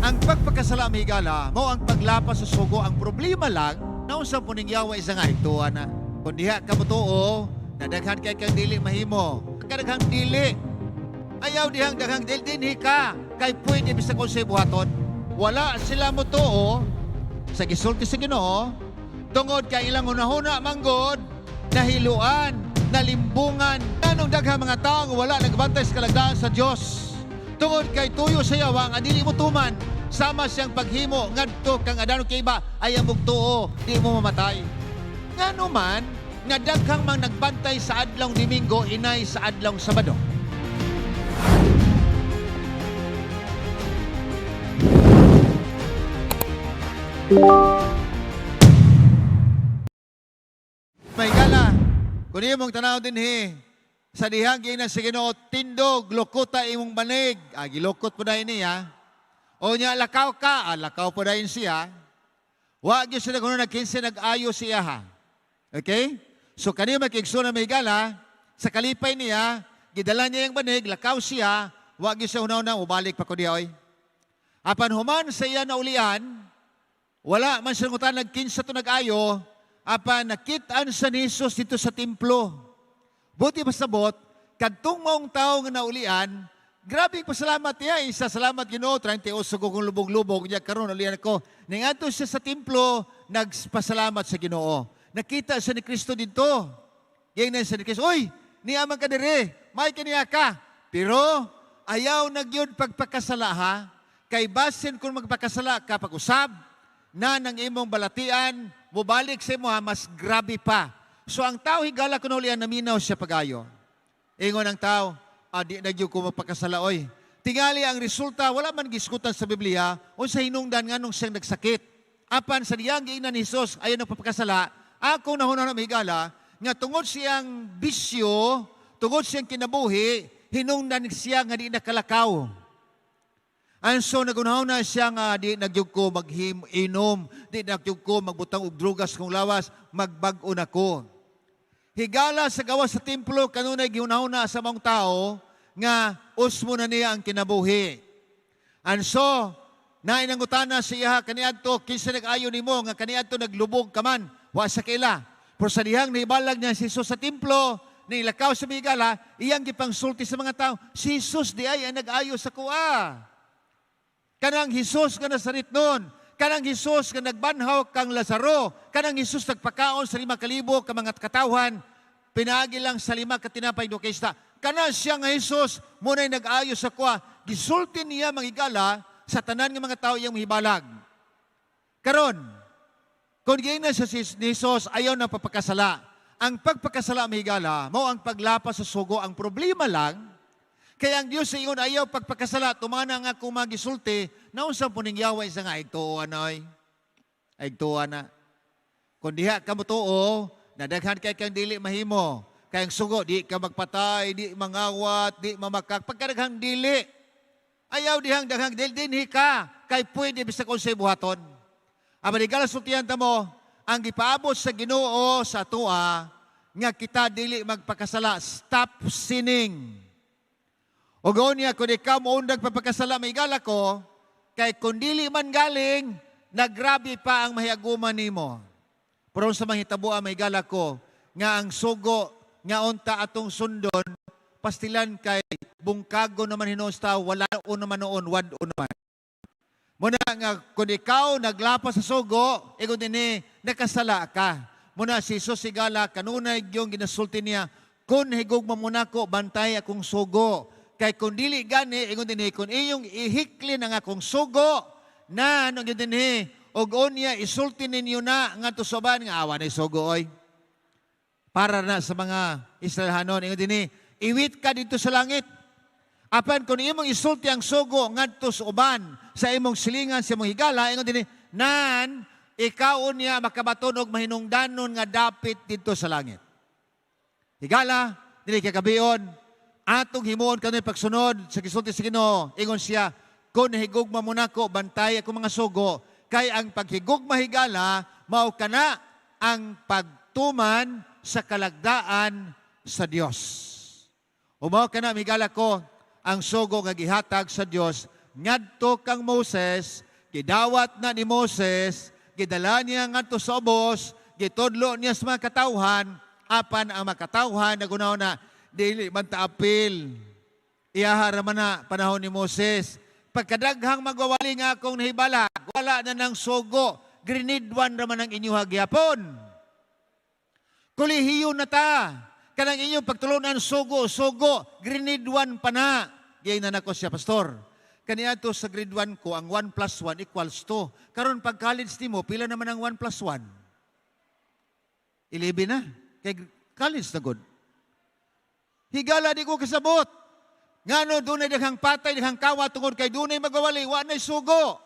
Ang pagpakasala mahigala, mo ang paglapas sa sugo. Ang problema lang, naunsa po ning yawa isa nga ito, ana. Kung diha ka mo tuo, nadaghan kay kang dili mahimo. Kadaghang dili. Ayaw dihang daghang dili dinhi ka. Kay pwede bisag kung sa buhaton. Wala sila mo tuo, sa gisulti sa Ginoo, tungod kay ilang hunahuna manggod, nahiluan, nalimbungan, anong daghang mga tao nga wala nagbantay sa kalagdaan sa Dios. Tungod kay tuyo sa yawa nga dili mo tuman, sama siyang paghimo ngadto kang adano kay iba ay amog tuo, di mo mamatay. Ngano man nga daghang mang nagbantay sa adlong Domingo inay sa adlong Sabado. May gala, kung imong tanaw dinhi, sa dihang ginan sa Ginoo, tindog, lukuta imong banig. Gilukot po dahil niya. O niya, lakaw ka, lakaw po dahil siya. Wa gyud siya nagkuno nagkinsa nag-ayo siya ha. Okay? So kanina makigsuna may gala, sa kalipay niya, gidala niya yung banig, lakaw siya, wa gyud siya hunaw na, ubalik pa ko diya oy. Apan human sa iya na ulian, wala man siya ngutan nagkinsa to nag-ayo, apan nakitaan sa ni Jesus dito sa templo. Buti pasabot, kadtong maong tao nga naulian, grabe pasalamat niya. Isa salamat Ginoo, 30 usog kong lubog-lubog niya karon ulian ako. Ningadto siya sa templo, nagpasalamat sa Ginoo. Nakita siya ni Kristo dito. Gingnan siya ni Kristo, "Oy, niyaman ka dire, may kaniya ka." Pero ayaw nagyud pagpakasala ha. Kay basin kung magpakasala ka pag-usab na nang imong balatian, mubalik sa imo ha, mas grabe pa. So ang tao higala kuno ulian naminaw siya pagayo. Ingon ang tao, di nagyud ko magpakasala oy. Tingali ang resulta, wala man giskutan sa Biblia, unsa hinungdan nganong siyang nagsakit. Apan sa diyang giingnan ni Jesus ayon nagpapakasala, ako nahuna na mahigala nga tungod siyang bisyo, tungod siyang kinabuhi, hinungdan siya nga di nakalakaw. And so nagunaw na siya nga di nagyug ko mag-inom, di nagyug ko magbutang og drugas kong lawas, magbag-o na ko. Higala sa gawas sa templo, kanunay giunaw na sa mga tao nga usmo na niya ang kinabuhi. And so, nainangutan na siya kaniadto, kinsa nag-ayo nimo nga kaniadto naglubog ka man, wa sa kaila. Pero sa dihang nahibalag niya si Jesus sa templo, nilakaw sa bigala, iyang gipangsulti sa mga tao, si Jesus di ay nag-ayo sa kuwa. Kanang Jesus nga nasarit nun, kanang Jesus nga nagbanhaw kang Lazaro, kanang Jesus nagpakaon sa 5,000 ka mga katawhan, pinaagi lang sa 5 ka tinapay do kaysa. Kanang siya nga Jesus, muna'y nag-ayo sa kuwa, gisulti niya mangigala sa tanan ng mga tao iyang mahibalag. Karon, kung giingnan sa Jesus, ayaw na papakasala. Ang pagpakasala mahigala, mo ang paglapas sa sugo. Ang problema lang, kaya ang Diyos sa ingon ayaw pagpakasala, tumana nga kung magisulti, naunsa po ning yawa isa nga, aigtuan na oy. Aigtuan na. Kung diha ka mo tuo, nadaghan kay kang dili mahimo. Kayang sugo, di ka magpatay, di mangawat, di mamakak. Pagkadaghang dili, ayaw dihang daghang dili, dinhi ka, kay pwede bisag kung sa buhaton. Abanigala sultihan ta mo, ang gipaabot sa Ginoo sa tua, nga kita dili magpakasala, stop sinning. O gawin niya, kung ikaw maundag papakasala, may gala ko, kay kung dili man galing, nagrabi pa ang mahiaguman nimo. Pero sa mahitabuan, may gala ko, nga ang sugo, nga unta atong sundon, pastilan kay bungkago naman hinusta, wala o naman noon, wad o naman. Muna nga, kung ikaw naglapas sa sugo, ikaw din nakasala ka. Muna si Jesus sigala, kanunay yung ginasulti niya, kung higugma muna ko, bantay akong sugo. Kay kung dili gani, ingon din kung iyong ihikli ng akong sugo, na anong yun din og onya, isulti ninyo na nga tusoban, nga awa na sugo, oy. Para na sa mga Israelhanon, ingon din iwit ka dito sa langit. Apan kung imong isulti ang sugo, nga tusoban, sa imong silingan, sa imong higala, ingon din nan, ikaw niya makabaton og mahinungdanon nga dapit dito sa langit. Higala, dili kakabiyon, atong himuon kano'y pagsunod sa gisulti sa Ginoo, ingon siya, kung higugma mo na ko, bantay ako mga sugo, kay ang paghigugma higala, mao kana ang pagtuman sa kalagdaan sa Dios. Umaw kana higala ko, ang sugo nga gihatag sa Dios, ngadto kang Moses, gidawat na ni Moses, gidala niya ngadto sa ubos, gitudlo niya sa mga katawhan, apan ang mga katawhan nagunaw na dili man ta apil. Iyahara man na panahon ni Moses. Pagkadaghang magwawali nga akong nahibala, wala na ng sugo, grenade 1 raman ang inyong hagyapon. Kolehiyo na ta. Kanang inyong pagtulunan, sugo, grenade 1 pa na. Gayay na nako siya, pastor. Kaniya to sa grade 1 ko, ang 1 plus 1 equals 2. Karon pag college mo, pila naman ang 1 plus 1? 11 na. Kay college na good. Higala di ko kasabot. Ngano, dunay daghang patay, daghang kawa, tungod kay dunay magwawali, wa na'y sugo.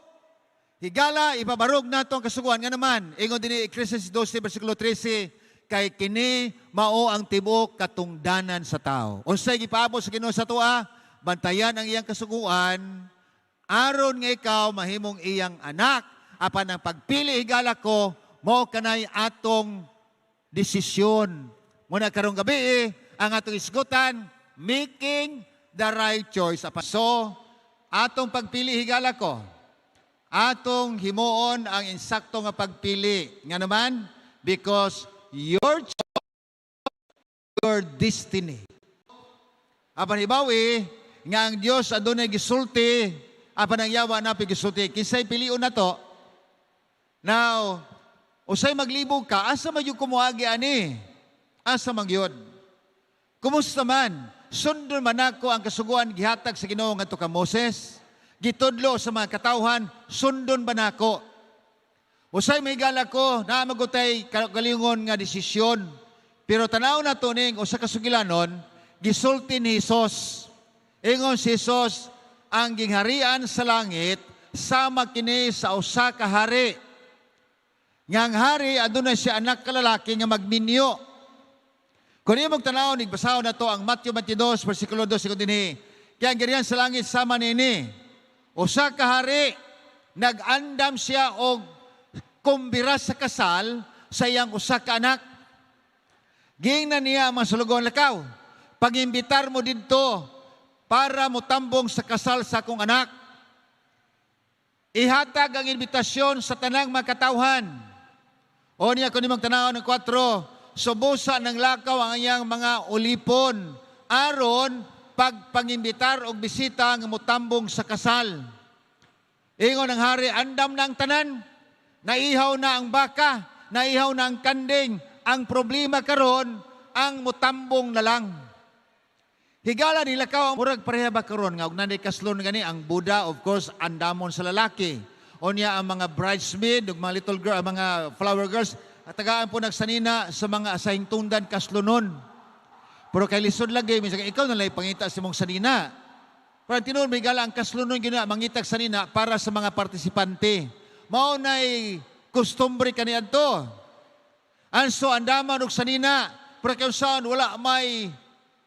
Higala, ipabarog na itong kasuguan. Nga naman, ingon din ni Ecclesiastes 12, versikulo 13, kay kini mao ang tibuok katungdanan sa tao. Unsay gipaabot sa Ginoo sa tuwa, bantayan ang iyang kasuguan, aron nga ikaw mahimong iyang anak. Apan ang pagpili higala ko, mao kanay atong desisyon. Muna karong gabi, ang atong isgutan, making the right choice. So, atong pagpili higala ko, atong himuon ang insakto nga pagpili. Nga naman, because your choice, your destiny. Apan ibawi, nga ang Diyos adunay gisulti, apan ang yawa na gisulti. Kisay piliun na to. Now, usay maglibog ka, asa magyud kumuagi ani? Asa magyud? Kumusta man? Sundon man ako ang kasuguan gihatag sa Ginoo ngadto ka Moses. Gitudlo sa mga katawhan, sundon ba nako? Usay may gala ko na magutay kalingon nga desisyon. Pero tanaw na to ning usa ka sugilanon, gisulti ni Hesus. Ingon si Hesus, ang gingharian sa langit sama kini sa usa ka hari. Ngang hari adunay siya anak ka lalaki nga magminyo. Kung imong tanaw nigbasaw na to ang Matthew 22 versikulo 2 sigon dinhi. Kaya ang gingharian sa langit sama nini. Usa ka hari nag-andam siya og kumbira sa kasal sa iyang usa ka anak. Gingnan niya ang mga sulugon, lakaw, pag-imbitar mo dito para mo tambong sa kasal sa akong anak. Ihatag ang imbitasyon sa tanang mga katawhan. O niya kung nimang tanaw ng 4, subusa ng lakaw ang iyang mga ulipon, aron pagpangimbitar og bisita nga motambong sa kasal. Ingon ang hari, andam na ang tanan, naihaw na ang baka, naihaw na ang kanding. Ang problema karon, ang mutambong na lang. Higala nila ka, murag pareha ba karon nga, nanay kaslon gani, ang Buddha, of course, andamon sa lalaki. O niya ang mga bridesmaid, mga little girl, ang mga flower girls, at tagaan po nagsanina sa mga asahing tundan kaslonon. Pero kay lisod lagi, minsan ikaw nalay pangita sa mong sanina. Pero tinuod, may gala ang kaslonon gina, mangitag sanina para sa mga partisipante. Mao nay customary kaniadto. Anso andaman og sanina, pero kay saan wala may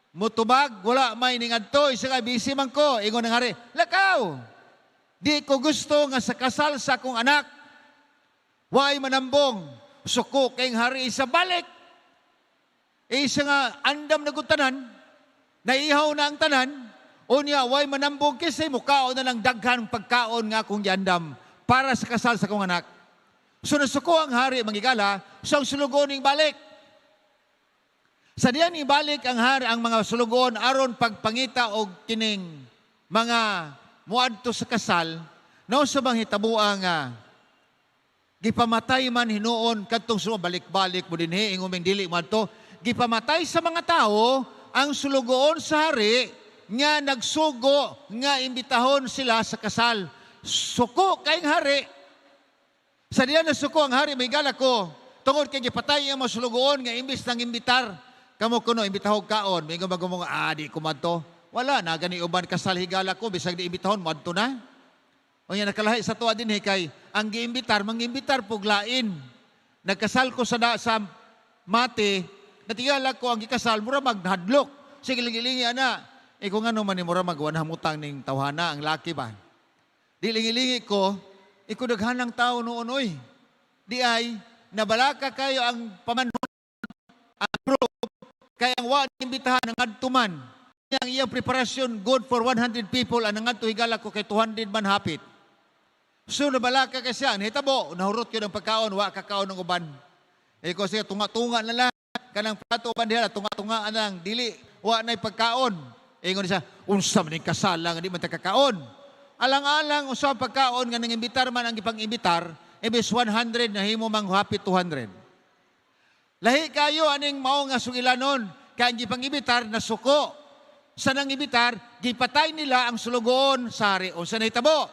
mutubag, wala may ningadto, isa ka busy man ko, ingon ng hari, lakaw. Di ko gusto nga sa kasal sa akong anak. Way manambong, suko kayong hari sa balik. Isa nga andam na tanan, naihaw na ang tanan, unya way manambong kisay mukaon na lang daghan pagkaon nga akong giandam para sa kasal sa kong anak. So nasuko ang hari mangigala, so ang sulugoning balik. Sa diyan ibalik ang hari ang mga sulugon aron pagpangita og kining mga muadto sa kasal, no sa bang hitabuang gipamatay man hinuon kadtong balik-balik mo dinhi inguming dili man to, gipamatay sa mga tao ang sulugoon sa hari nga nagsugo nga imbitahon sila sa kasal. Suko kayong hari. Sa diyan na suko ang hari, may gala ko. Tungod kay gipatay ang mga sulugoon nga imbis nang imbitar. Kamo kuno, imbitahog kaon. May gumagumong, di ko madto. Wala na, gani uban kasal higala ko, bisag di imbitahon, madto na. O yan, nakalahi sa tuwa din, kay ang giimbitar, mangimbitar puglain. Nagkasal ko sa mati, natigala ko ang gikasal, mura maghadlok. Sige, lingi-lingi, ana. Kung ano man ni mura magwanhamutang ning tawhana, ang laki ba? Di lingi-lingi ko, ikudaghanang tao noon, oy. Di ay, nabalaka kayo ang pamanhon, ang group, kaya ang wad imbitahan ng adtuman. ang iyang preparasyon good for 100 people, ang nangadto higala ko kay 200 man hapit. So nabala ka kasi ang hitabo, nahurot yun ang pagkaon, wa kakaon ng uban. Ko siya, tunga-tunga na lang, kanang plato bandera, tunga-tunga lang, dili, wa na'y pagkaon. Ingon siya, unsa man yung kasala, nga di man kakaon. Alang-alang, unsa ang pagkaon, nga nang-imbitar man ang ipang-imbitar, ibis 100 na himo mang hapit 200. Lahi kayo, aning mao nga sugilanon, kaya ang ipang-imbitar na suko. Sa nang ibitar, gipatay nila ang sulugoon sa hari. O sa nahitabo,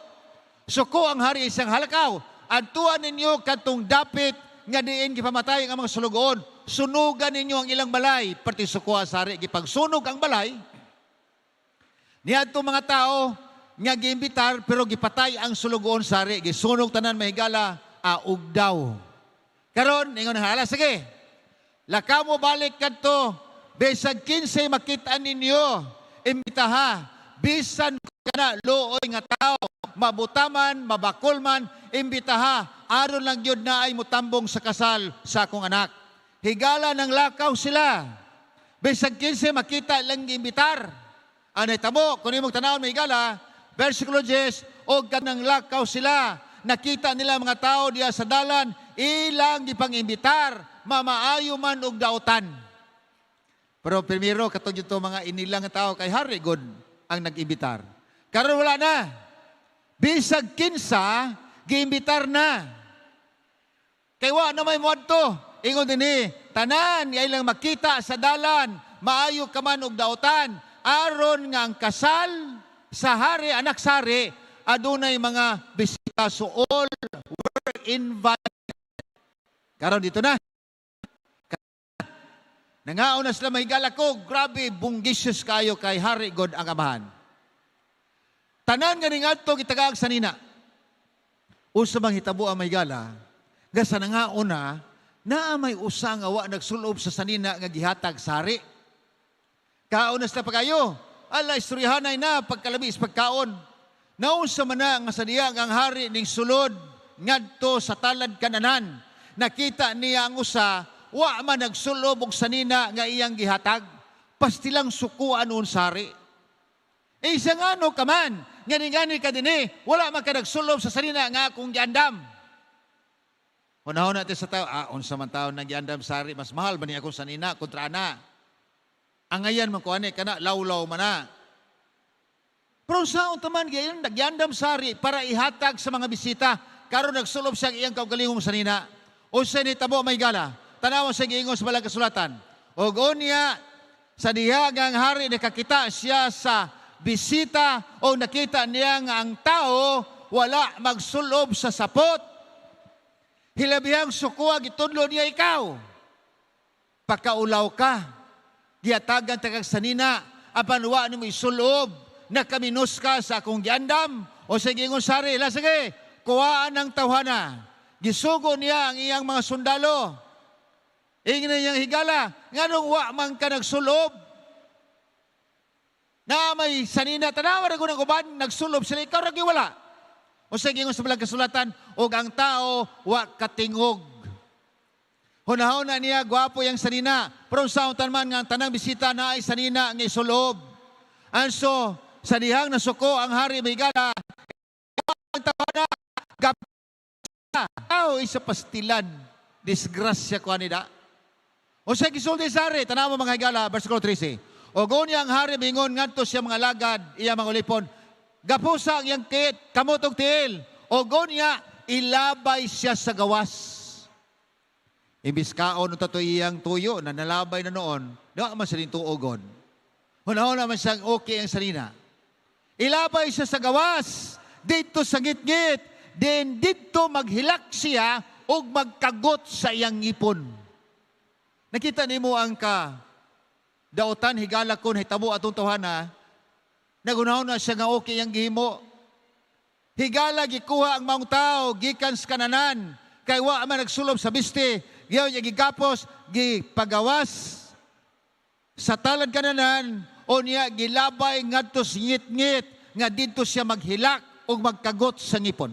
suko ang hari isang halakaw. Antuan ninyo katong dapit nga diin gipamatay ang mga sulugoon. Sunugan ninyo ang ilang balay. Pati suko sa hari, gipagsunog ang balay. Niadto mga tao nga giimbitar pero gipatay ang sulugoon sa hari. Gisunog tanan mahigala, aug daw. Karon, ingon hala, sige. Lakaw mo balik kadto. Besag 15 makita ninyo, imbitaha, bisan ka na looy nga tao, mabutaman, mabakulman, imbitaha, aron lang yun na ay mutambong sa kasal sa akong anak. Higala ng lakaw sila. Besag 15 makita lang imbitar. Anay tamo, kung imong tanawon may higala, versikulo 10, o ganang lakaw sila. Nakita nila mga tao diya sa dalan, ilang gipang-imbitar, mamaayo man og dautan. Pero primero, katong ito mga inilang tao kay hari God ang nag-imbitar. Karon wala na. Bisag 15, gi-imbitar na. Kay wa na may muadto. Ingon din tanan, ilang makita sa dalan, maayo ka man og dautan. Aron nga ang kasal sa hari, anak sari, adunay mga bisita. So all were invited. Karon dito na. Nangaon na sila mahigala ko, grabe, bunggisius kayo kay Hari God ang amahan. Tanan nga ning adto gitagaag sa nina. Usa bang hitabo ang mahigala, nga sa nangaon na may usa nga wa nagsulob sa sanina nga gihatag sa hari. Kaon na sila pagayo, ala istoryahanay na pagkalabis pagkaon. Naunsa man na nga sa diya ang hari ning sulod ngadto sa talad kananan. Nakita niya ang usa, wa man nagsulob og sanina nga iyang gihatag, pastilang sukuan noon sari. Isa nga no kaman, ngani-ngani ka din wala man ka nagsulob sa sanina nga akong giandam. Hunahon natin sa tao, unsa man tao na giandam sari, mas mahal ba niya akong sanina kontra ana? Ang ngayon man ko ani kana lawlaw man na. Pero saon taman gayon nagyandam sari para ihatag sa mga bisita, karon nagsulob siya iyang kaugalingong sanina. O sa ni tabo may gala. Tanawan sa giingos balang kasulatan. O gonya, sa dihagang hari nakakita siya sa bisita o nakita niya nga ang tao wala magsulob sa sapot. Hilabihang sukuha, gitudlo niya ikaw. Pakaulaw ka. Giatagan takag sanina, apan wa ni mo isulob, nakaminos ka sa akong giandam. O sa giingos hari, sige, kuhaan ang tawhana. Gisugo niya ang iyang mga sundalo. Ingin na niyang higala, nga nung wa man ka nagsulob, na may sanina, tanawa na ng uban, nagsulob sila, ikaw ragi wala. O sa gingon sa balang kasulatan, og ang tao, wa katingog. Hunahon na niya, gwapo yung sanina, pero sa man nga, tanang bisita na ay sanina ng isulob. And so, sa dihang nasuko ang hari may higala, ang tawana, gapita, tao isa pastilan, disgrasya ko anida. O sa gisulti sa hari, tanawa mga higala, versikulo 13. O gonya ang hari bingon ngadto siya mga lagad, iya mga ulipon. Gapusa ang iyang kit, kamutog tiil. O gonya, ilabay siya sa gawas. Imbis kaon ito iyang tuyo na nalabay na noon, doon man siya tuogon. Hunahon naman siyang okay ang salina. Ilabay siya sa gawas, dito sa ngit-ngit, then dito maghilak siya o magkagot sa iyang ngipon. Nakita nimo ang dautan higala kon hitabo atong tawhana, nagunaw na siya nga okay ang gihimo. Higala gikuha ang maong tao gikan sa kananan, kay wa man nagsulob sa biste, giyaw niya gigapos, gipagawas sa talad kananan, o niya gilabay ngadto sa ngit-ngit, nga dito siya maghilak o magkagot sa ngipon.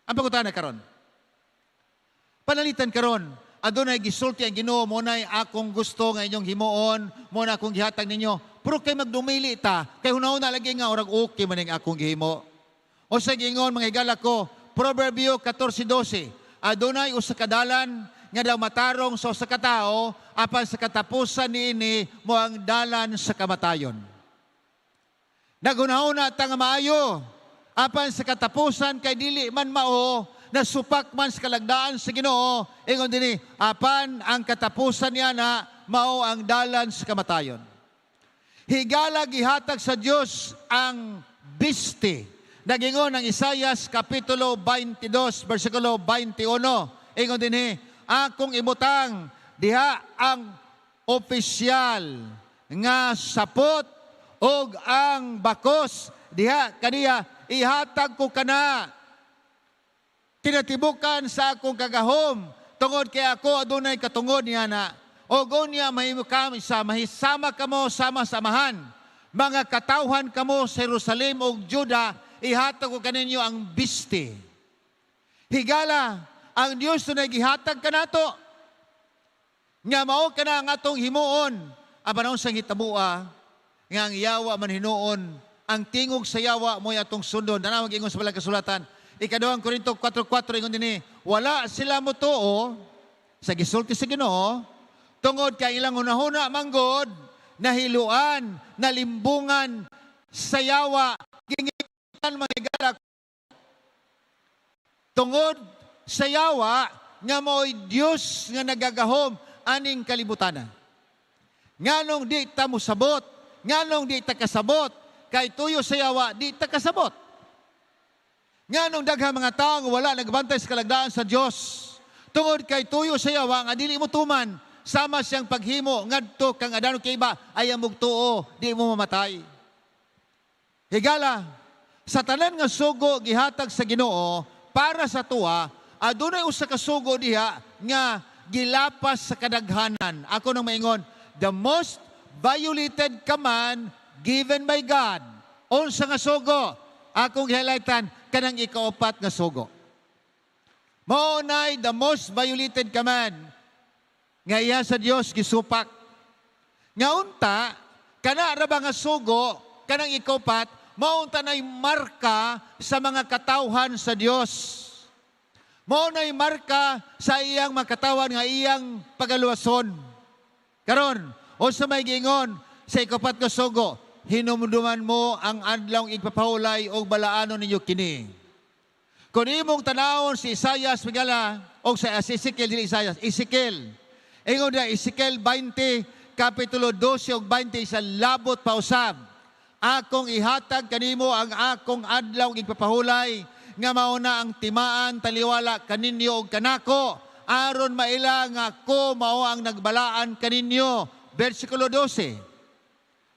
Ang pagkutana karon. Panalitan karon, adunay gisulti ang Ginoo, mo na akong gusto nga inyong himuon, mo na akong gihatag ninyo. Pero kay magdumili ta, kay hunahuna lagi nga orag okay man ang akong gihimo. O sa gingon mga higala ko, Proverbio 14:12, adunay usa ka dalan nga daw matarong sa usa ka tawo, apan sa katapusan niini mo ang dalan sa kamatayon. Nagunahuna ta nga maayo, apan sa katapusan kay dili man mao, nasupak man sa kalagdaan sa Ginoo, ingon dinhi, apan ang katapusan niya na mao ang dalan sa kamatayon. Higala gihatag sa Dios ang biste. Nagingon ang Isaias kapitulo 22 versikulo 21. Ingon dinhi, akong ibutang diha ang opisyal nga sapot og ang bakos diha kaniya ihatag ko kana. Tinatibukan sa akong kagahom tungod kay ako adunay katungod niya na. O niya mahimo kami sa mahisama kamo sama-samahan. Mga katawhan kamo sa Jerusalem o Juda, ihatag ko kaninyo ang biste. Higala, ang Dios na gihatag kanato. Nga mao kana ang atong himuon. Abanon sang hitabua, nga ang yawa man hinuon, ang tingog sa yawa mo'y atong sundon. Nanawag ingon sa balang kasulatan, Ikaduhang Korinto 4:4, ingon dinhi, wala sila motuo sa gisulti sa Ginoo, tungod kay ilang hunahuna manggod, nahiluan, nalimbungan, sayawa, gingitan mga higala. Tungod sayawa, nga mo'y Diyos nga nagagahom aning kalibutan. Nganong di ta musabot, nganong di ta kasabot, kay tuyo sayawa, di ta kasabot. Nganong daghang mga tao wala nagbantay sa kalagdaan sa Diyos, tungod kay tuyo sayawa, nga dili mo tuman, sama siyang paghimo ngadto kang adano kay iba ay mugtuo di mo mamatay. Higala sa tanan nga sugo gihatag sa Ginoo para sa tuwa, adunay usa ka sugo diha nga gilapas sa kadaghanan. Ako nang maingon, the most violated command given by God. Unsa nga sugo? Akong highlightan kanang ikaapat nga sugo. Mao nay the most violated command nga iya sa Dios gisupak. Nga unta, kana ra ba nga sugo, kanang ikopat, maunta na'y marka sa mga katawhan sa Dios. Mao na'y marka sa iyang mga katawan nga iyang pagaluwason. Karon, o sa may gingon, sa ikopat nga sugo, hinumduman mo ang adlaw igpapahulay o balaanon ninyo kini. Kung imong tanawon si Isaias migala, o sa Ezekiel, dili Isaias, Ezekiel, ingon na Ezekiel 20, kapitulo 12 ug 20 sa labot pausab. Akong ihatag kanimo ang akong adlaw igpapahulay nga mao na ang timaan taliwala kaninyo ug kanako aron maila nga ako mao ang nagbalaan kaninyo. Versikulo 12.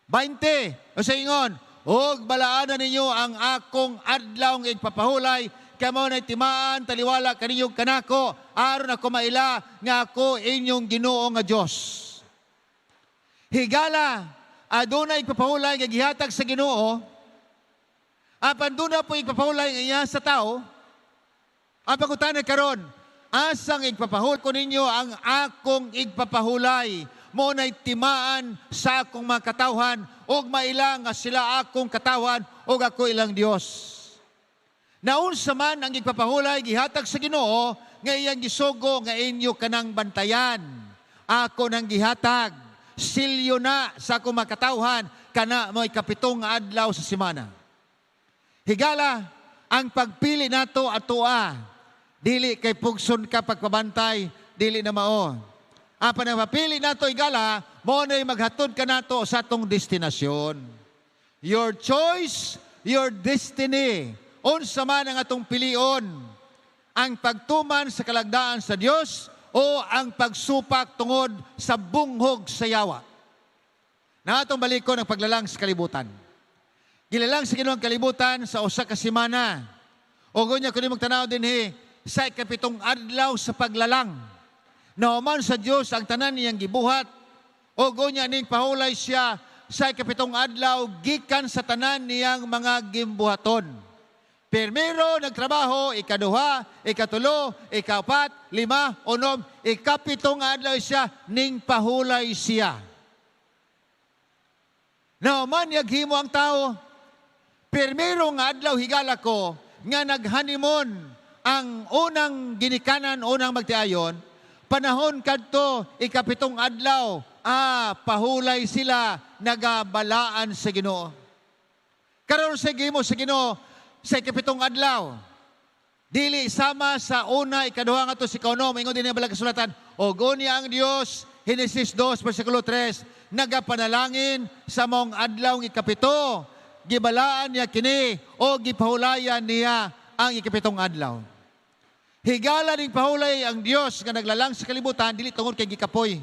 20. O sa ingon, ug balaanan ninyo ang akong adlaw igpapahulay kamo na timaan taliwala kaninyo kanako aron ako maila nga ako inyong Ginoo nga Dios. Higala adunay igpapahulay nga gihatag sa Ginoo, apan duna po igpapahulay nga iya sa tao. Ang pangutana karon, asang igpapahul ko ninyo ang akong igpapahulay mo na'y timaan sa akong mga katawhan ug maila nga sila akong katawhan ug ako ilang Dios. Naunsa man ang igpapahulay gihatag sa Ginoo nga iyang gisugo nga inyo kanang bantayan. Ako nang gihatag, silyo na sa akong makatawhan kana mo'y kapitong nga adlaw sa semana. Higala, ang pagpili nato atoa, dili kay pugson ka pagpabantay, dili na mao. Apan ang papili nato higala, mo na'y maghatod ka nato sa atong destinasyon. Your choice, your destiny. Unsa man ang atong pilion, ang pagtuman sa kalagdaan sa Dios o ang pagsupak tungod sa bunghog sa yawa. Na atong balikon ang paglalang sa kalibutan. Gilalang sa Ginoo ang kalibutan sa usa ka semana. O gunya kuno magtanaw dinhi sa ikapitong adlaw sa paglalang. Nauman sa Dios ang tanan niyang gibuhat. O gunya ning pahulay siya sa ikapitong adlaw gikan sa tanan niyang mga gimbuhaton. Primero nagtrabaho, ikaduha, ikatulo, ikaapat, lima, unom, ikapitong adlaw siya, ning pahulay siya. Nauman yaghimo ang tao, primero nga adlaw higala ko, nga naghanimon ang unang ginikanan, unang magtiayon, panahon kadto, ikapitong adlaw, pahulay sila, nagabalaan sa Ginoo. Karon sa gimo sa Ginoo, sa ikapitong adlaw, dili sama sa una, ikaduha nga to si Kaunom, ingon din ang balang kasulatan, o gunya ang Dios, Genesis 2, versikulo 3, nagapanalangin sa mong adlaw ng ikapito, gibalaan niya kini, o gipahulayan niya ang ikapitong adlaw. Higala ning pahulay ang Dios nga naglalang sa kalibutan, dili tungod kay gikapoy.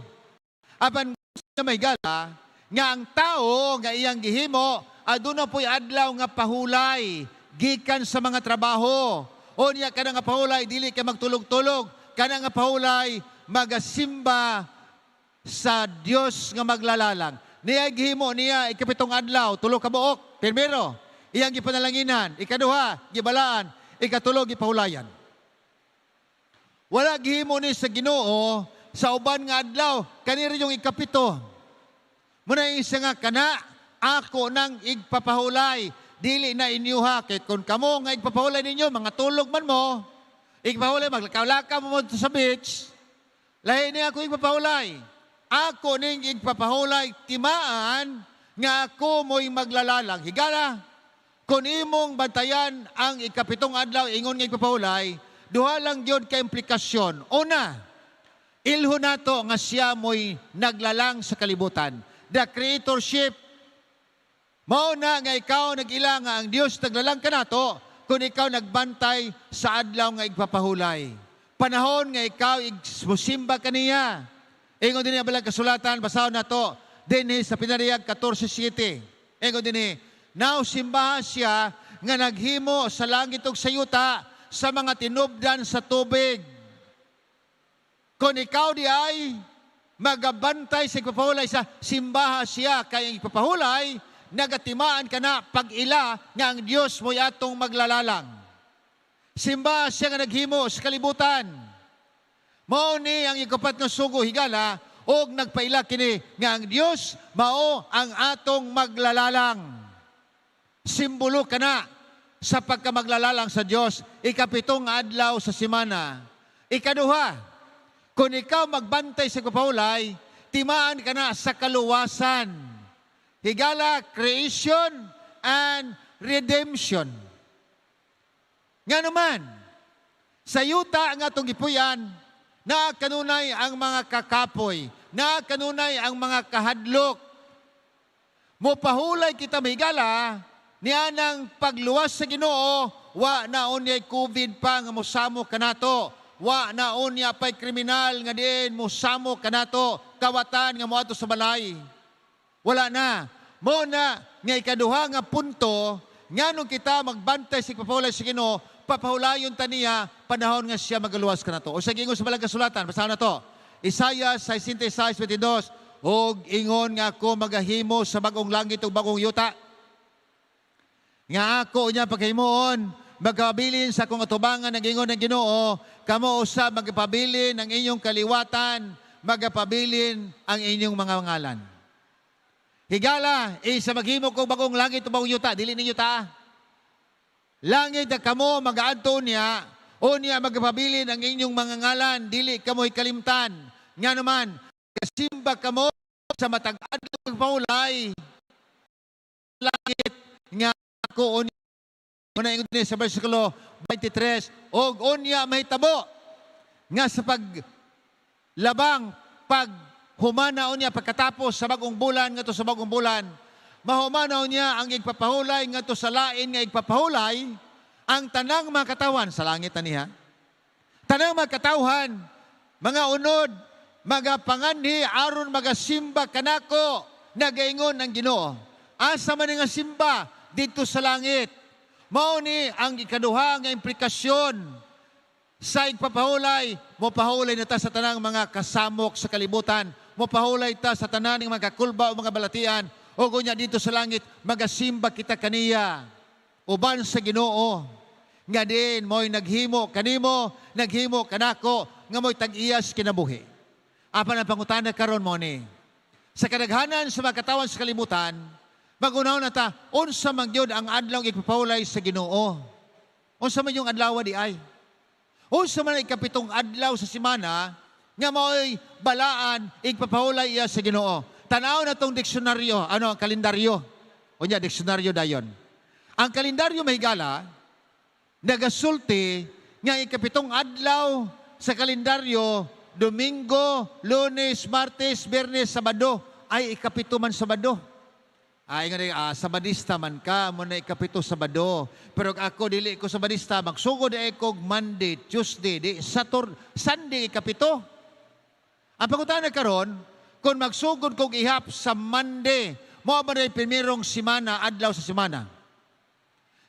Apan sa may gala, nga ang tao nga iyang gihimo, aduna po'y adlaw nga pahulay, gikan sa mga trabaho. O niya ka nga pahulay, dili ka magtulog-tulog, ka nga pahulay, magasimba sa Dios nga maglalalang. Niya gihimo niya, ikapitong adlaw, tulo ka buok, primero, iyang gipanalanginan, ikaduha, gibalaan, ikatulo, gipahulayan. Wala gihimo ni sa Ginoo sa uban nga adlaw, kanira yung ikapito. Muna isa nga kana, ako nang igpapahulay, dili na inyuha, kay kung kamo nga igpapahulay ninyo, mga tulog man mo, igpapahulay, maglakaw-lakaw mo sa beach, lahi niya ako igpapahulay. Ako ning igpapahulay, timaan, nga ako mo'y maglalalang. Higala, kung imong bantayan ang ikapitong adlaw, ingon nga igpapahulay, duha lang yun ka implikasyon. Una, ilho nato nga siya mo'y naglalang sa kalibutan. The creatorship. Mauna nga ikaw nag-ila nga ang Diyos naglalang ka nato kung ikaw nagbantay sa adlaw nga igpapahulay. Panahon nga ikaw musimba kaniya. Ingon din ang balang kasulatan, basahon na to, din sa Pinariyag 14:7. Ingon din, now simbaha siya nga naghimo sa langit ug sa yuta, sa mga tinubdan sa tubig. Kung ikaw di ay magabantay sa ipapahulay sa simbaha siya, kaya ipapahulay, nagatimaan ka na pag-ila nga ang Diyos mo'y atong maglalalang. Simbaha siya nga naghimo sa kalibutan. Mao ni ang ikapat ng sugo higala, og nagpaila kini nga ang Diyos mao ang atong maglalalang. Simbolo ka na sa pagkamaglalang sa Diyos, ikapitong adlaw sa simana. Ikaduha, kung ikaw magbantay sa kapahulay, timaan ka na sa kaluwasan. Higala, creation and redemption. Nga naman, sa yuta nga itong gipuyan, na kanunay ang mga kakapoy, na kanunay ang mga kahadlok. Mopahulay kita mahigala, niya nang pagluwas sa Ginoo, wa naon niya COVID pa nga musamo kanato, wa naon niya pa'y kriminal nga diin musamo kanato, kawatan nga moadto sa balay. Wala na. Mo na nga ikaduha nga punto, nga nung kita magbantay sa papahulay sa Ginoo, papahulayon ta niya, panahon nga siya magaluwas kanato. O sa gingon sa balang kasulatan, basahan na to. Isaiah 66:22, og ingon nga ako magahimo sa bagong langit ug bagong yuta, nga ako niya paghimuon, magpabilin sa kong atubangan ng ingon ng Ginoo, kamo usab magpabilin ang inyong kaliwatan, magpabilin ang inyong mga ngalan. Higala, sa maghimo kong bagong langit o bagong yuta, dili ninyo ta. Langit na kamo mag-aadto niya, o niya magpabilin ang inyong mga ngalan, dili kamo'y kalimtan. Nga naman, kasimba kamo sa matag-adto paulay, langit nga ako una ingon din sa versikulo 23, og unya mahitabo nga sa paglabang paghumanaw niya pagkatapos sa bagong bulan ngadto sa bagong bulan, mahumanaw niya ang igpapahulay ngadto sa lain nga igpapahulay ang tanang mga katawan sa langit niya. Tanang mga katawhan, mga unod, magapanganhi aron magasimba kanako, nagaingon ang Ginoo. Asa man nga simba dito sa langit. Mao ni ang ikaduha nga implikasyon sa igpapahulay, mopahulay na ta sa tanang mga kasamok sa kalibutan, mopahulay ta sa tanang mga kakulba o mga balatian, o gunya dito sa langit, magasimba kita kaniya, uban sa Ginoo. nga din mo'y naghimo kanimo, naghimo kanako, nga mo'y tag-iyas kinabuhi. Apan ang pangutana karon mo ni, sa kadaghanan sa mga katawan sa kalibutan, magunaw na ta, unsa man gyud ang adlaw ipapawlay sa Ginoo. Unsa man yung adlaw di ay? Unsa man ang ikapitong adlaw sa semana, nga mo'y balaan, ipapawlay iya sa Ginoo. Tanaw na tong diksyonaryo, ang kalendaryo. O niya, diksyonaryo dayon. Ang kalendaryo mahigala, nagasulti nga ikapitong adlaw sa kalendaryo, Domingo, Lunes, Martes, Biyernes, Sabado, ay ikapito man Sabado. Ay nga Sabadista man ka, mo na ikapito Sabado. Pero ako, dili ko Sabadista, magsugod ako Monday, Tuesday, Sunday, ikapito. Ang pagkutana karon, kung magsugod kong ihap sa Monday, mo ba na primerong semana, adlaw sa semana.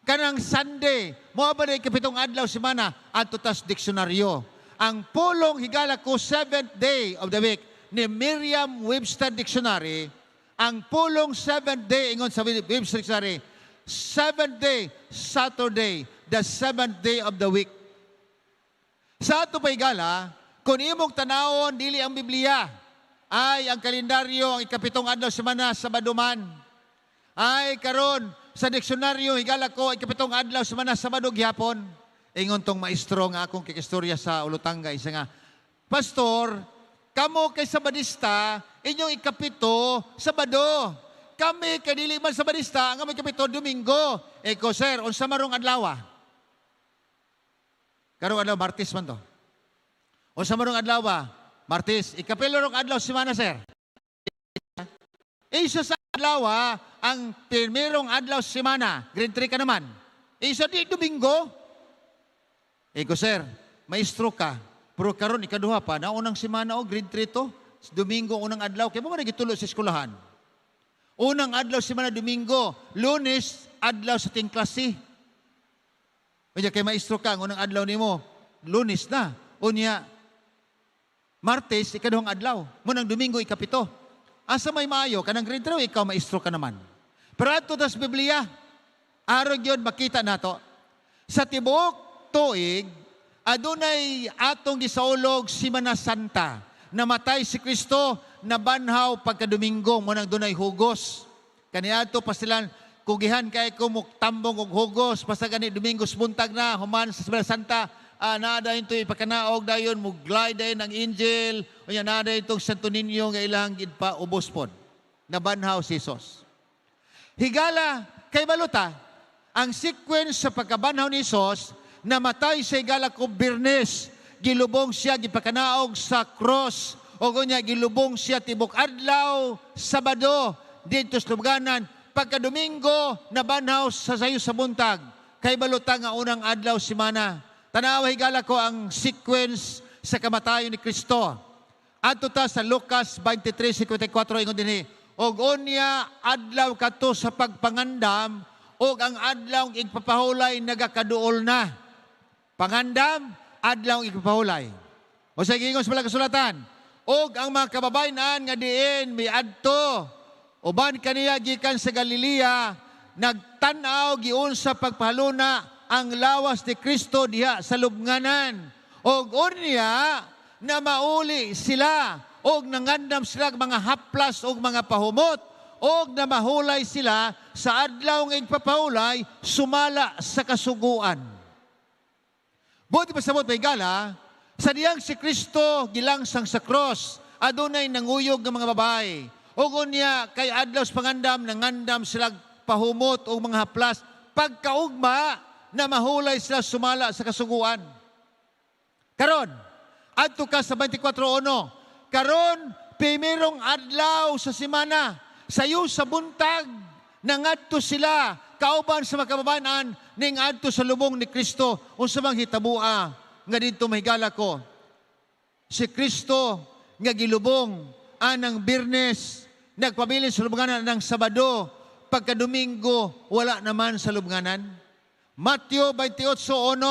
Kanang Sunday, mo ba na ikapitong adlaw semana, ato tas diksyonaryo. Ang pulong higala ko 7th day of the week ni Merriam-Webster Dictionary, ang pulong 7th day, ingon sa Webster Dictionary, 7th day, Saturday, the 7th day of the week. Sa ato pa higala, kung imong tanawon, dili ang Biblia, ay ang kalendaryo, ang ikapitong adlaw semana, Sabado man. Ay karon sa diksyonaryo, higala ko, ikapitong adlaw semana, Sabado gihapon. Ingon tong maestro nga akong kikistorya sa Ulutanga, isa nga, Pastor, kamo kay Sabadista, inyong ikapito, Sabado. Kami kay dili man Sabadista, ang aming ikapito, Domingo. Eko, sir, unsa marong adlaw? Karong adlaw, Martes man to. Unsa marong adlaw? Martes. Ikapilo rong adlaw semana, sir. Isa sa adlaw, ang primerong adlaw semana, grade 3 ka naman. Isa di Domingo. Eko, sir, maestro ka, pero karon ikaduha pa, naunang semana grade 3 to, Domingo, unang adlaw, kaya mo man nagitulo sa eskulahan. Unang adlaw semana, Domingo, Lunes, adlaw sa ting klase. Kaya kay maestro ka, unang adlaw nimo, Lunes na, unya, Martes, ikaduhang adlaw, munang Domingo, ikapito. Asa may maayo, kanang grade 3, ikaw maestro ka naman. Pero ato tas Biblia, araw yun, makita nato, sa tibok, tuig, adunay atong gisaulog Semana Santa. Namatay si Kristo, nabanhaw pagka-Domingo, munang dunay hugos. Kaniadto pa silang kugihan kay ko muktambong og hugos, basta gani Domingo buntag na, human sa Semana Santa, nada ito ipakanaog dayon, muglay dayon ang angel, o yan nada itong Santo Niño nga ilang pa ubos pod. Nabanhaw si Jesus. Higala, kay baluta, ang sequence sa pagkabanhaw ni Jesus, namatay sa higala ko Biyernes, gilubong siya, gipakanaog sa cross, o kunya gilubong siya tibok adlaw, Sabado, dito sa luganan, pagka-Domingo, nabanhaw sa sayo sa buntag, kay baluta nga unang adlaw semana. Tanawa higala ko ang sequence sa kamatayon ni Kristo. Adto ta sa Lucas 23:54, ingon dinhi, og unya adlaw kato sa pagpangandam, og ang adlaw igpapahulay nagakaduol na. Pangandam, adlaw igpapahulay. O sa gingon sa Balang Kasulatan, og ang mga kababayan nga diin miadto, uban kaniya gikan sa Galilea, nagtan-aw giun sa pagpahaluna ang lawas ni Kristo diha sa lubnganan. Og unya na mauli sila, og nangandam sila mga haplas og mga pahumot, og na mahulay sila sa adlaw nga igpapahulay, sumala sa kasuguan. Buti pasabot may gala, sa diyang si Kristo gilangsang sa cross, adunay nanguyog ng mga babae. O niya, kay adlaw sa pangandam, nangandam sila pahumot o mga haplas, pagkaugma na mahulay sila sumala sa kasuguan. Karon, adto ka sa 24:1, karon, primerong adlaw sa semana, sayo sa buntag, nangadto sila, kauban sa makababanan, ning adto sa lubong ni Kristo, unsa mang hitabua, nga dito mahigala ko, si Kristo, nga gilubong, anang Biyernes, nagpabilin sa lubnganan ng Sabado, pagka-Domingo, wala naman sa lubnganan. Mateo 28:1,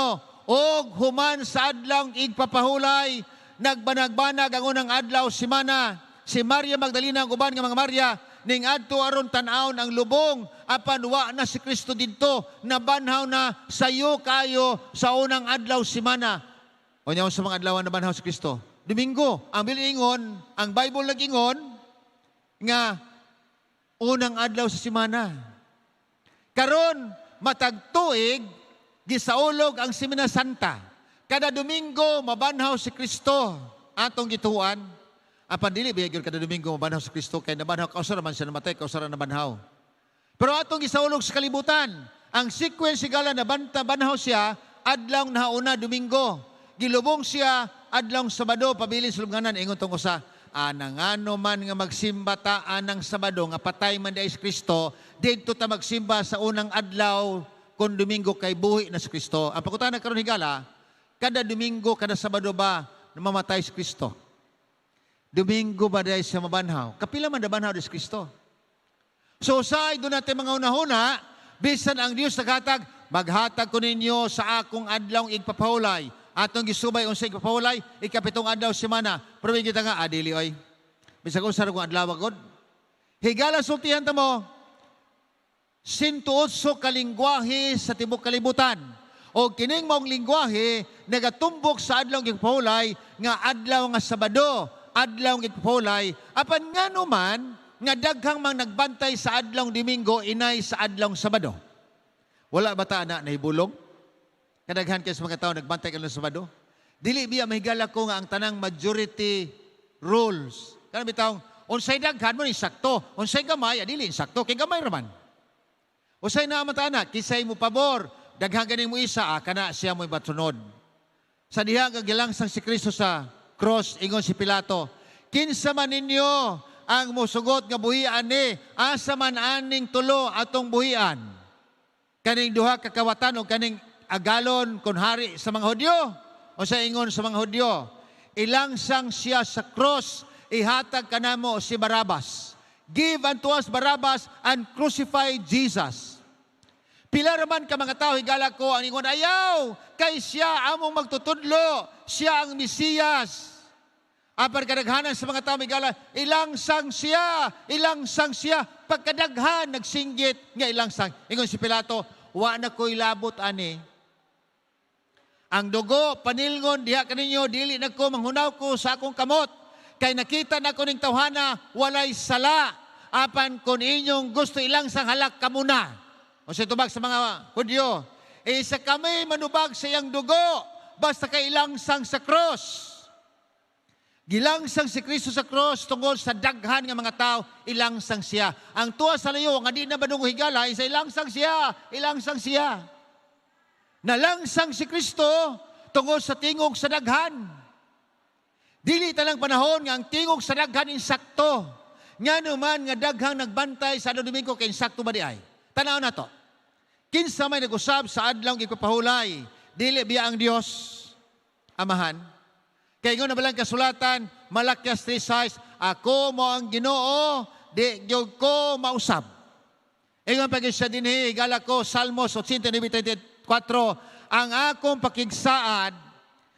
og human sa adlaw igpapahulay, nagbanag-banag ang unang adlaw semana, si Maria Magdalena ang uban nga mga Maria, ning adto aron tan-awon ang lubong apan wa na si Kristo didto, nabanhaw na sayo kayo sa unang adlaw semana. O niya sa mga adlaw na nabanhaw si Kristo? Domingo. Ang bilingon, ang Bible nag-ingon nga unang adlaw sa semana. Karon matag tuig gisaulog ang Semana Santa. Kada Domingo mabanhaw si Kristo atong gituan. Apan dili ba gyud kada Domingo mabanhaw si Kristo kay nabanhaw kausa man siya namatay kausa ra nabanhaw. Pero atong gisaulog sa kalibutan, ang sequence sigala na banhaw siya adlaw nahauna Domingo. Gilubong siya adlaw Sabado pabilin sa lubnganan ingon tong usa. Anangano man nga magsimba ta anang Sabado nga patay man di si Kristo, didto ta magsimba sa unang adlaw kun Domingo kay buhi na si Kristo. Ang pagkutana karon higala, kada Domingo, kada Sabado ba namamatay si Kristo? Domingo ba dahil siya mabanhaw? Kapila man nabanhaw si Kristo? So sa doon natin mga unahuna, bisan ang Diyos naghatag, maghatag ko ninyo sa akong adlaw igpapahulay. Atong gisubay unsay igpapahulay, ikapitong adlaw semana. Pero kita nga, adili oy. Bisan kung sarang kong adlaw agod. Higala sultihan ta mo, 108 kalingwahe sa tibok kalibutan. O kining mong lingwahe nagatumbok sa adlaw igpapahulay nga adlaw nga Sabado, adlaw igpapahulay. Apan nga naman nga daghang mang nagbantay sa adlaw Domingo inay sa adlaw Sabado. Wala ba ta na nahibulong? Kadaghan kayo sa mga tao nagbantay kadlaw Sabado. Dili biya mahigala ko nga ang tanang majority rules. Kana bitaw, unsay daghan mo ni sakto, unsay gamay dili sakto kay gamay raman. Unsay na matana kisay mo pabor, daghang ganing mo isa kana siya mo'y batunod. Sa diha nga gilangsang si Kristo sa cross ingon si Pilato, kinsa man ninyo ang musugot nga buhian ni, asa man aning tulo atong buhian. Kaning duha ka kawatan o kaning agalon kun hari sa mga Hudyo. O sa ingon sa mga Hudyo, ilangsang siya sa cross, ihatag kanamo si Barabbas. Give unto us Barabbas and crucify Jesus. Pila raman ka mga tao, higala ko, ang ingon, ayaw, kay siya among magtutudlo, siya ang Mesiyas. Apan kadaghanan sa mga tao, higala, ilangsang siya, pagkadaghan, nagsinggit, nga ilangsang. Ingon si Pilato, wa na ko'y labot, ani. Ang dugo, panilngon, diha kaninyo, dili na ko, manghunaw ko sa akong kamot. Kay nakita na ko ning tawhana, walay sala. Apan kung inyong gusto ilangsang halak ka muna. O siya tubag sa mga Hudyo, isa kami manubag sa iyang dugo, basta kay ilangsang sa cross. Gilangsang si Kristo sa cross tungkol sa daghan nga mga tao, ilangsang siya. Ang tuwa sa layo, nga di na badong higala, isa ilangsang siya. Nalangsang si Kristo tungkol sa tingog sa daghan. Dili talang panahon nga ang tingog sa daghan insakto. Nga naman nga daghang nagbantay sa Domingo kay insakto ba di ay? Tanaw na to. Kinsa may nag-usab sa adlaw igpapahulay, dili biya ang Dios Amahan. Kay ingon na balang kasulatan, Malakyas 3:6, ako mo ang Ginoo, di gyud ko mausab. Ingon pa siya dinhi, higala ko Salmos 89:34, ang akong pakigsaad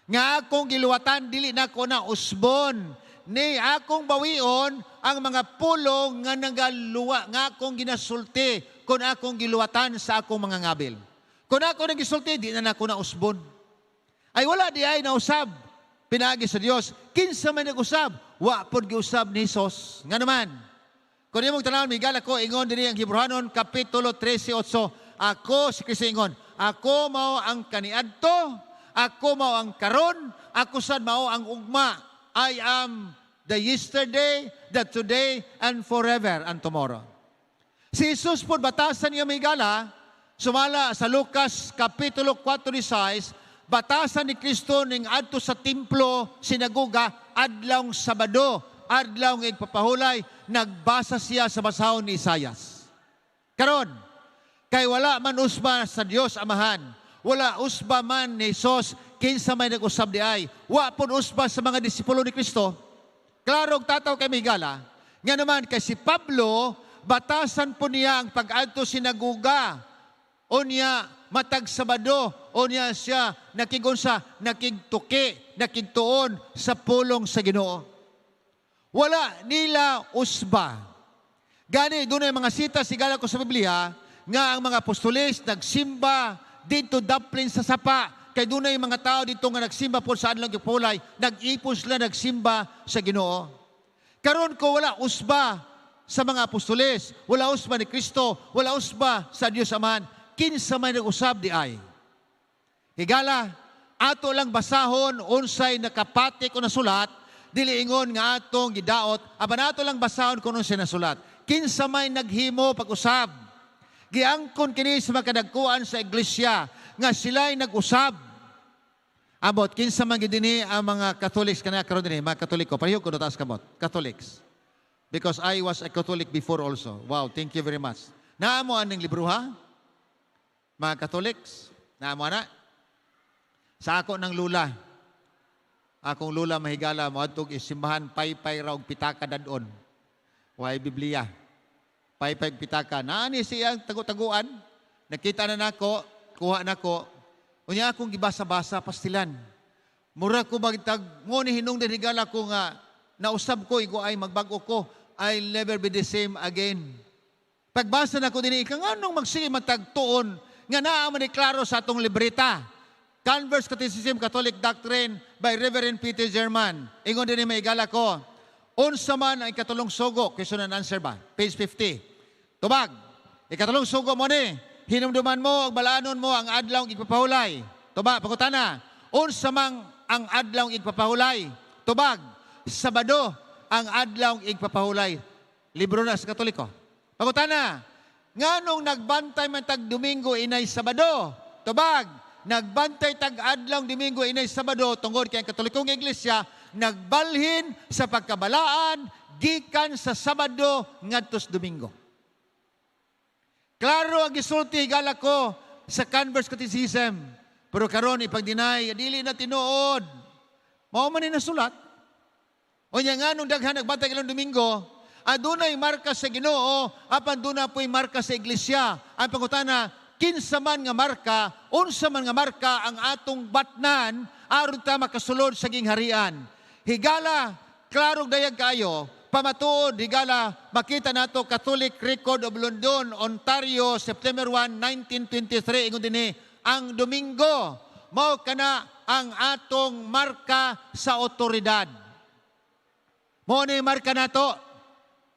nga akong giluwatan dili na ko na usbon, ni akong bawion ang mga pulong nga nagaluwa nga akong ginasulti kung akong giluwatan sa akong mga ngabil. Kung ako nang gisulti, di na ako na usbon. Ay wala di ay nausab. Pinagi sa Dios. Kinsa man nag-usab? Wa pod giusab ni Hesus. Nga naman, kung imong tanawon, migala ko, ingon din ang Hebrehanon, Kapitulo 13:8, ako, si Kristo ingon, ako mao ang kaniadto, ako mao ang karon, ako sad mao ang ugma. I am the yesterday, the today, and forever, and tomorrow. Si Jesus po batasan niya migala, sumala sa Lucas Kapitulo 4:16, batasan ni Kristo ning adto sa templo, sinagoga, adlaw Sabado, adlaw ng igpapahulay, nagbasa siya sa basahon ni Isayas. Karon, kay wala man usba sa Dios Amahan, wala usba man ni Jesus, kinsa may nag-usab di ay, wa pun usba sa mga disipulo ni Kristo. Klarong tataw kay Migala, nga naman kay si Pablo, batasan po niya ang pag-adto sinagoga, o niya matag Sabado, o niya siya nakigunsa, nakigtuki, nakigtuon sa pulong sa Ginoo. Wala nila usba. Gani, doon ay mga sita sigala ko sa Biblia, nga ang mga apostoles nagsimba dito daplin sa sapa. Kay doon ay mga tao dito nga nagsimba po sa adlaw gipulay, nag-ipon sila nagsimba sa Ginoo. Karon ko wala usba sa mga apostoles, wala usba ni Kristo, wala usba sa Dios Amahan. Kinsa may nag-usab di ay. Higala, ato lang basahon unsay nakapatik o nasulat, dili ingon nga atong gidaot, aban ato lang basahon kung unsay nasulat. Kinsa may naghimo pag-usab. Giangkon kini sa makadagkuan sa iglesia nga sila'y nag-usab. Abot, kinsa man gid dinhi ang mga Catholics kana karon dinhi, mga Katoliko, pareho ko taas kamot, Catholics. Because I was a Catholic before also. Wow, thank you very much. Naamo aning libro ha? Mga Catholics, naamo na? Sa ako ng lula, akong lula mahigala, moadtog isimbahan, paypay raw pitaka dadon. Way Biblia. Paypay pitaka. Naani siyang tagu-taguan. Nakita na nako, kuha nako. Unya akong gibasa-basa pastilan. Mura ko magtag mo ni hinungdan higala ko nga nausab ko igo ay magbago ko. I'll never be the same again. Pagbasa na ko din nganong magsige matagtuon nga naa man ni klaro sa atong libreta. Converse Catechism Catholic Doctrine by Reverend Peter German. Ingon din may igala ko. Unsa man ang ikatulong sugo, question and answer ba? Page 50. Tubag, ikatulong sugo mo ni, hinumduman mo, balaanon mo ang adlaw igpapahulay. Tubag, pangutana, unsa man ang adlaw igpapahulay. Tubag, Sabado ang adlaw igpapahulay. Libro na sa Katoliko. Pangutana, nganong nagbantay man tag Domingo inay Sabado. Tubag, nagbantay tag adlaw Domingo inay Sabado tungod kay ang Katolikong Iglesia nagbalhin sa pagkabalaan gikan sa Sabado ngadtos Domingo. Klaro ang gisulti higala ko sa Converse Catechism. Pero karon ipagdinay dili na tinuod. Mao man ni nasulat. Unya nganong daghan nagbantay ilang Domingo, adunay marka sa Ginoo apan duna po'y marka sa iglesia. Ang pangutana, kinsa man nga marka, unsa man nga marka ang atong batnan aron ta makasulod sa gingharian. Higala, klarong dayag kayo, pamatuod, higala, makita nato Catholic Record of London, Ontario, September 1, 1923, ingon din ang Domingo, mao kana ang atong marka sa otoridad. Mao ni marka nato.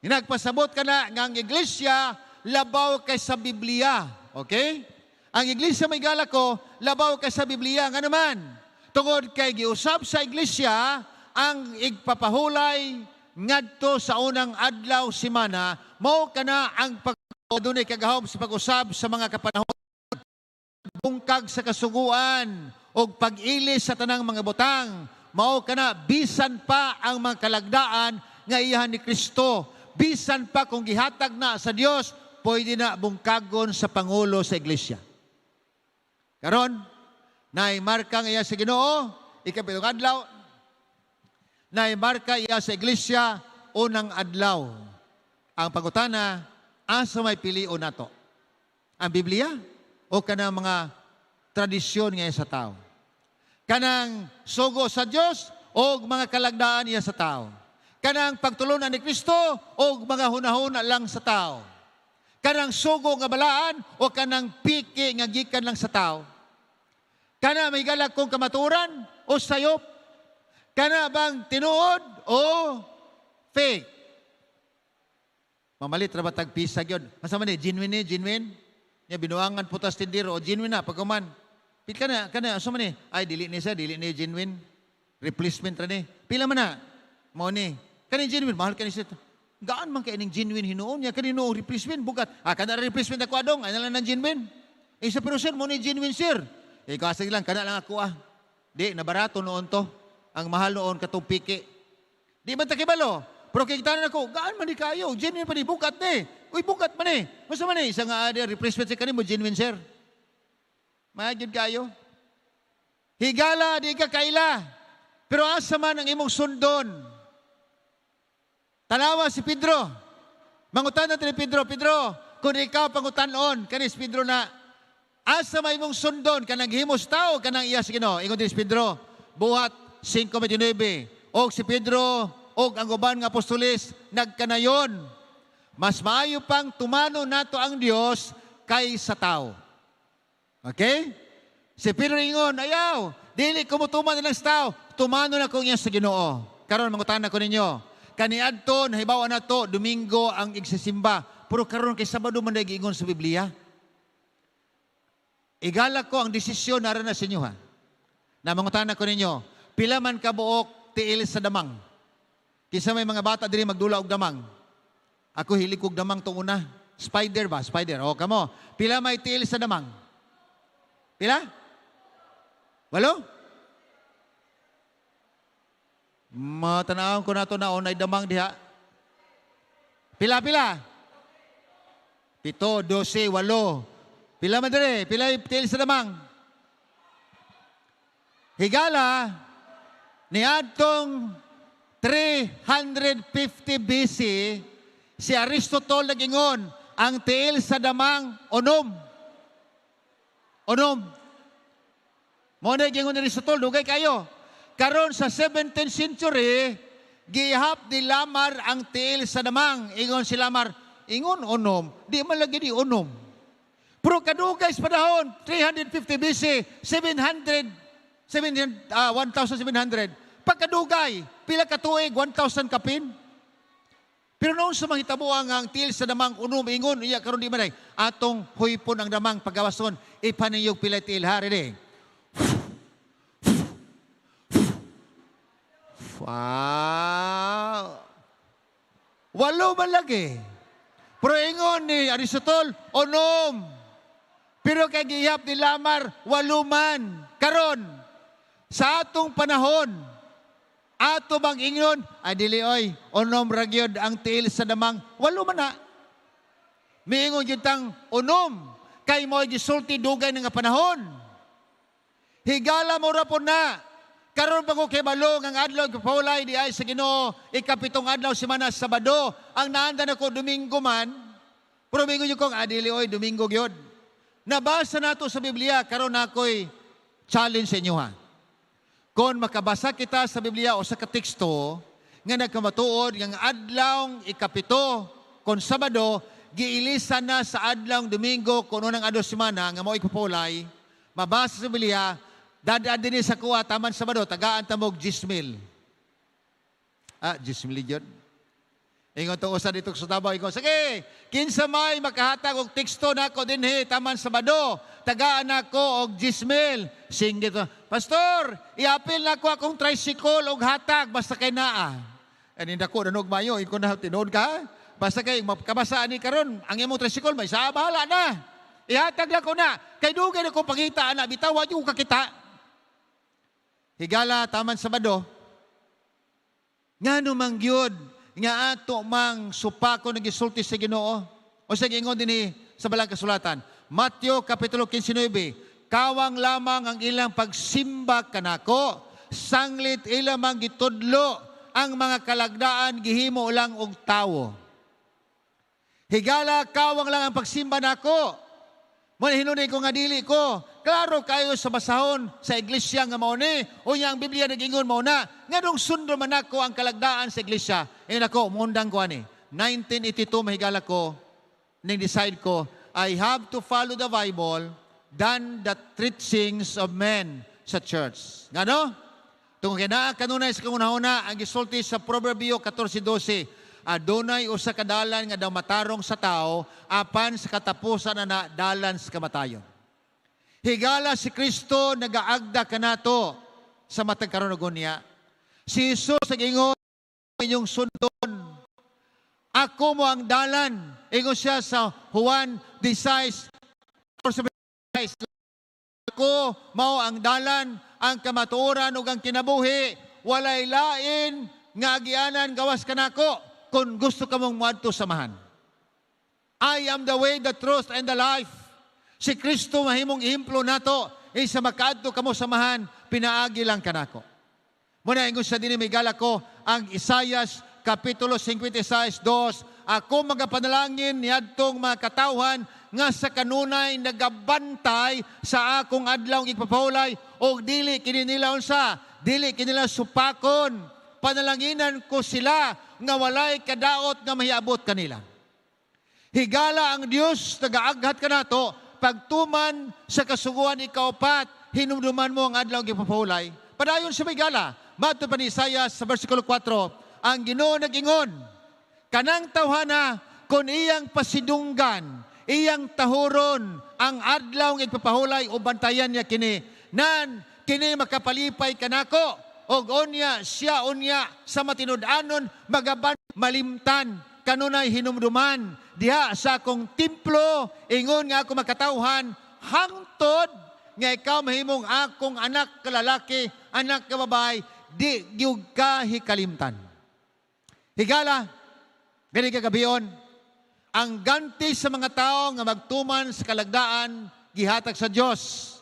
Nagpasabot ka na nga ang iglesia labaw kay sa Biblia. Okay? Ang iglesia may gala ko, labaw kay sa Biblia. Nga naman, tungod kay giusab sa iglesia, ang igpapahulay ngadto sa unang adlaw simana, mao kana ang pagdunay kagahom sa pag-usab sa mga kapanahon, bungkag sa kasuguan o pag-ilis sa tanang mga butang, mao kana bisan pa ang mga kalagdaan nga iyahan ni Kristo, bisan pa kung gihatag na sa Dios, pwede na bungkagon sa pangulo sa iglesia. Karon, naimarka nga iya sa Ginoo, ikapitong adlaw, naimarka iya sa iglesia, unang adlaw. Ang pangutana, asa may pilion nato? Ang Biblia o kanang mga tradisyon nga sa tao? Kanang sugo sa Dios o mga kalagdaan iya sa tao? Kanang pagtulunan ni Kristo o mga hunahuna lang sa tao? Kanang sugo nga balaan o kanang piki nga gikan lang sa tao? Kana may galak kong kamaturan o sayop? Kana bang tinuod o fake? Mamalit ra ba tag pisag yun? Asa man genuine ni, genuine? Nya binuangan putas tindiro o genuine na pagkuman. Pil kana asa man ay dili ni genuine. Replacement ra ni. Pila man na? Mao ni. Kani genuine mahal kani siya. Gaan man kay ning genuine hinuon niya kanino replacement bugat. Kana replacement ako adong ay lang nang genuine. Isa pero sir mo ni genuine sir. Kasi lang kana lang ako Di na barato noon to. Ang mahal noon katong piki. Di man ta kibalo. Pero kikita na ako, gaan man di kayo. Genuine pa ni bukat ni. Uy bukat man ni. Masa man ni isang replacement sa kanimo genuine sir. Magyud kayo. Higala di ka kaila. Pero asa man ang imong sundon? Tanawa si Pedro. Mangutan natin ni Pedro, kung ikaw pangutanon, kanis Pedro na, asa may mong sundon, kanang himos tao, kanang iya sa Ginoo. Ingon din si Pedro, buhat 5:29. Og si Pedro, og ang uban nga apostoles, nagkanayon. Mas maayo pang tumano nato ang Dios kaysa tao. Okay? Si Pedro ingon, ayaw, dili ko mo tuman na lang sa tao, tumano na ko niya sa Ginoo. Karon mangutan na ko ninyo, kaniadto, nahibawa na to, Domingo ang igsisimba, pero karon kay Sabado man ingon sa Biblia. Igala ko ang desisyon nara na sa inyo ha. Na mangutan na ko ninyo, pila man kabuok tiil sa damang. Kisa may mga bata diri magdula og damang. Ako hilig kog damang tong una. Spider ba? Spider. O kamo. Pila may tiil sa damang? Pila? 8? Matanawon ko na ito na onay damang diha. Pila? 7, 12, 8. Pila madre? Pila yung tiil sa damang? Higala, ni adtong 350 BC, si Aristotle nagingon, ang tiil sa damang, onom. Onom. Muna gingon ni Aristotle, dugay kayo. Karon sa 17th century, gihap ni Lamar ang tiil sa damang. Ingon si Lamar, ingon onom, di man lagi di onom. Pero kadugay sa panahon, 350 BC, 1,700, pagkadugay, pila ka tuig, 1,000 kapin. Pero noon sa mga hitabo ang tiil sa damang unom, ingon, iya karon di manay, atong huypon ang damang pagawason, ipaniyog pila tiil hari ni. Wow! 8 man lagi. Pero ingon ni Aristotle, onom. Pero kay gihap ni Lamar, 8 man. Karon, sa atong panahon, ato bang ingnon, adili oy, onom ragyod ang tiil sa damang, 8 man na. Miingon yun tang onom, kay mo'y gisulti dugay nga panahon. Higala mo rapon na, karon pa ko kay balong ang adlaw paulay di ay sa Ginoo, ikapitong adlaw semana Sabado, ang naanda na ko Domingo man, pero mingon yun kong adili oy, Domingo gyud. Nabasa nato sa Biblia, karon ako'y challenge sa inyo ha. Kung makabasa kita sa Biblia o sa kateksto, nga nagkamatuod, ng adlaw ikapito, kung Sabado, giilisan na sa adlaw Domingo, kung unang adlaw semana, nga mo ikapulay, mabasa sa Biblia, dadaan din sa kuha, taman Sabado, tagaan tamog 10,000. 10,000 yun. Ingon to usa dito sa Davao, ingon, sige, kinsa may makahatag og teksto nako dinhi taman Sabado, tagaan nako og 10,000. Sing dito, pastor, iapil nako akong tricycle og hatag basta kay naa. Ani dako nanog mayo, iko na tinuod ka. Basta kay makabasaan ni karon, ang imong tricycle may sa bahala na. Ihatag nako na, kay dugay nako pangita ana bitaw wa jud kakita. Higala taman Sabado. Ngano man gyud nga ato mang supako nagisulti sa Ginoo. O sa gingon dinhi sa balang kasulatan, Mateo kapitulo 15:9, kawang lamang ang ilang pagsimba kanako, sanglit ilang mang gitudlo, ang mga kalagdaan gihimo lang og tawo. Higala kawang lang ang pagsimba nako. Mo hinunay ko nga dili ko. Klaro kayo sa basahon sa iglesia nga mao ni. Unya ang Biblia nagingon mao na nga dong sundo man nako ang kalagdaan sa iglesia. Nako mundang ko ani. 1982 mahigala ko ning decide ko I have to follow the Bible than the teachings of men sa church. Ngano? Tungod kay naa kanunay sa kanunahuna ang gisulti sa Proverbio 14:12. Adunay usa ka dalan nga daw matarong sa tao apan sa katapusan na dalan sa kamatayon. Higala si Kristo nagaagda kanato sa matag karon ug unya. Si Jesus nagingon inyong sundon. Ako mo ang dalan. Ingon siya sa Juan 16:16. Ako mao ang dalan, ang kamatuoran ug ang kinabuhi. Walay lain nga agianan gawas kanako. Kung gusto ka mong muadto samahan. I am the way, the truth, and the life. Si Kristo mahimong ihemplo nato, sa makaadto kamo samahan, pinaagi lang kanako. Muna ingon sa dinhi migala ko ang Isaias kapitulo 56:2, ako magapanalangin niadtong mga katawhan nga sa kanunay nagabantay sa akong adlaw ipapahulay og dili kini nila unsa, dili kini nila supakon. Panalanginan ko sila nga walay kadaot nga mahiabot kanila. Higala ang Dios nagaaghat ka nato, pagtuman sa kasuguan ikaw pat, hinumduman mo ang adlaw gipapahulay. Padayon sa higala, mato pa ni Isaiah sa versikulo 4, ang Ginoo nag-ingon, kanang tawhana kung iyang pasidunggan, iyang tahuron, ang adlaw ng ipapahulay o bantayan niya kini, nan kini makapalipay kanako, og onya siya unya sa matinud-anon magaban malimtan, kanunay hinumduman, diha sa akong templo, ingon nga ako makatawhan, hangtod nga ikaw mahimong akong anak kalalaki, anak kababay, di gyud ka hikalimtan. Higala, gani kagabion, ang ganti sa mga tao nga magtuman sa kalagdaan, gihatag sa Dios.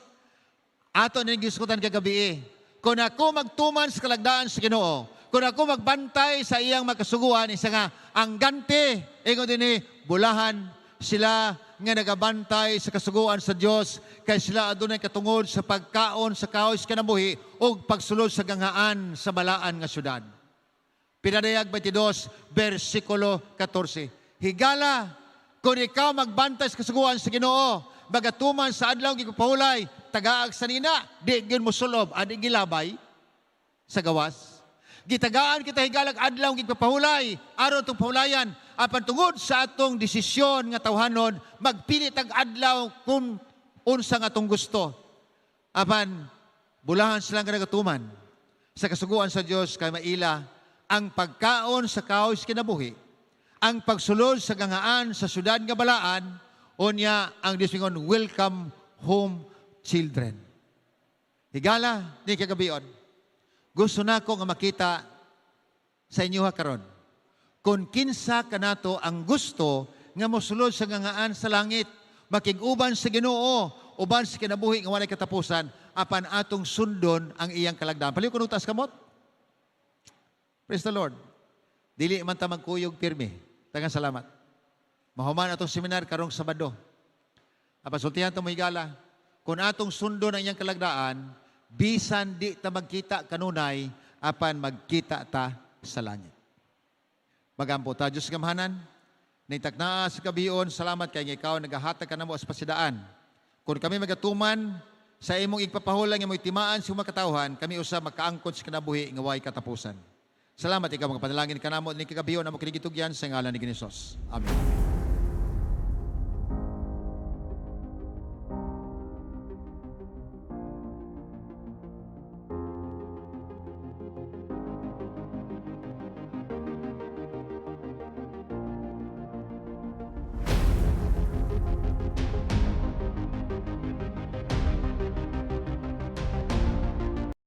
Ato na giskutan kagabi, kung ako magtuman sa kalagdaan sa Ginoo, kung ako magbantay sa iyang makasuguan, isa nga, ang ganti, ingon din bulahan sila nga nagabantay sa kasuguan sa Dios, kay sila adunay katungod sa pagkaon sa kahoy kinabuhi o pagsulod sa gangaan sa balaan nga syudad. Pinadayag 22, versikulo 14. Higala, kung ikaw magbantay sa kasuguan sa Ginoo, bagatuman sa adlaw gipapahulay, tagaag sa nina, di gyud mosulob, adi gilabay sa gawas. Gitagaan kita higalag adlaw gipapahulay, aron tong pahulayan, apan tungod sa atong desisyon nga tawhanon, magpili tag adlaw kung unsa nga atong gusto. Apan bulahan silang kanagatuman sa kasuguan sa Dios kay maila ang pagkaon sa kahoy kinabuhi, ang pagsulod sa gangaan sa syudad nga balaan, unya ang Dios mingon, welcome home children. Higala ni kagabion, gusto nako nga makita sa inyo karon. Kung kinsa kanato ang gusto nga mosulod sa gangaan sa langit, makig-uban sa Ginoo, uban sa kinabuhi nga walay katapusan, apan atong sundon ang iyang kalagdaan. Paliw kuno tas kamot. Praise the Lord. Dili man ta magkuyog pirmi. Tagang salamat. Mahuman atong seminar karong Sabado. Apan sultihan ta mo higala, kung atong sundon ang iyang kalagdaan, bisan di ta magkita kanunay, apan magkita ta sa langit. Magampo ta, Diyos gamhanan, naitaknaa sa kabiyon, salamat kay ikaw, nagahatag ka na mo sa pasidaan. Kung kami magatuman sa imong igpapahula nga mo itimaan sa makatawhan, kami usa makaangkot sa kinabuhi nga way katapusan. Salamat ikaw, mga panalangin ka na mo, ni kagabiyon na mo kinigitugyan sa ngalan ni Hesus. Amen.